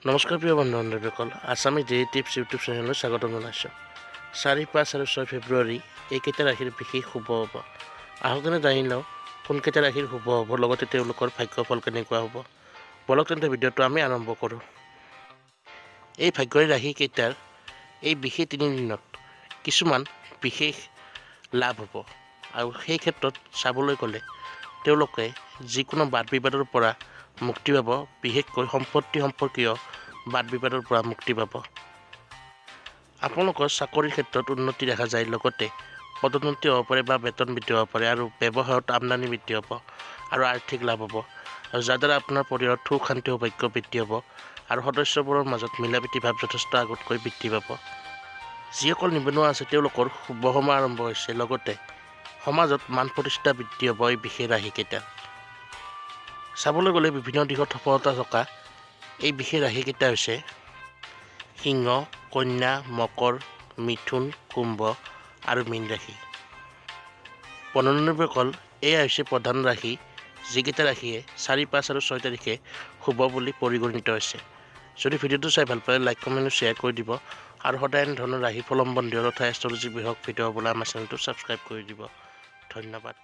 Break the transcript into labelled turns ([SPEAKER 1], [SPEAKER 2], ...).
[SPEAKER 1] নমস্কাৰ প্ৰিয় বন্ধু বান্ধৱীসকল, আছামী ডেইলি টিপছ ইউটিউব চেনেললৈ স্বাগতম জনাইছোঁ। 4, 5 আৰু 6 ফেব্ৰুৱাৰী এইকেইটা ৰাশিৰ বিশেষ শুভ হ'ব। আহক তেনে জানি লওঁ কোনকেইটা ৰাশিৰ শুভ হ'ব, লগতে তেওঁলোকৰ ভাগ্যফল কেনেকুৱা হ'ব। বলক তেন্তে ভিডিঅ'টো আমি আৰম্ভ কৰোঁ। এই ভাগ্যৰ ৰাশিকেইটাৰ এই বিশেষ 3 দিনত কিছুমান বিশেষ লাভ হ'ব, আৰু সেই ক্ষেত্ৰত চাবলৈ গ'লে তেওঁলোকে যিকোনো বাদ বিবাদৰ পৰা মুক্তি পাব, বিশেষকৈ সম্পত্তি সম্পৰ্কীয় বাদ বিবাদৰ পৰা মুক্তি পাব। আপোনালোকৰ চাকৰিৰ ক্ষেত্ৰত উন্নতি দেখা যায়, লগতে পদোন্নতি হ'ব পাৰে বা বেতন বৃদ্ধি হ'ব পাৰে, আৰু ব্যৱসায়ত আমদানি বৃদ্ধি হ'ব আৰু আৰ্থিক লাভ হ'ব, আৰু যাৰ দ্বাৰা আপোনাৰ পৰিয়ালত সুখ শান্তি সৌভাগ্য বৃদ্ধি হ'ব, আৰু সদস্যবোৰৰ মাজত মিলাপ্ৰীতি ভাৱ যথেষ্ট আগতকৈ বৃদ্ধি পাব। যিসকল নিবনুৱা আছে তেওঁলোকৰ শুভ সময় আৰম্ভ হৈছে, লগতে সমাজত মান প্ৰতিষ্ঠা বৃদ্ধি হ'ব এই বিশেষ ৰাশিকেইটা। চাবলৈ গ'লে বিভিন্ন দিশত সফলতা থকা এই বিশেষ ৰাশিকেইটা হৈছে সিংহ, কন্যা, মকৰ, মিথুন, কুম্ভ আৰু মীন ৰাশি। বন্ধুসকল, এয়া হৈছে প্ৰধান ৰাশি, যিকেইটা ৰাশিয়ে 4, 5 আৰু 6 তাৰিখে শুভ বুলি পৰিগণিত হৈছে। যদি ভিডিঅ'টো চাই ভাল পালে লাইক, কমেণ্ট আৰু শ্বেয়াৰ কৰি দিব, আৰু সদায় এনেধৰণৰ ৰাশি ফল সম্বন্ধীয় তথা এষ্ট্ৰলজি বিষয়ক ভিডিঅ' হ'বলৈ আমাৰ চেনেলটো ছাবস্ক্ৰাইব কৰি দিব। ধন্যবাদ।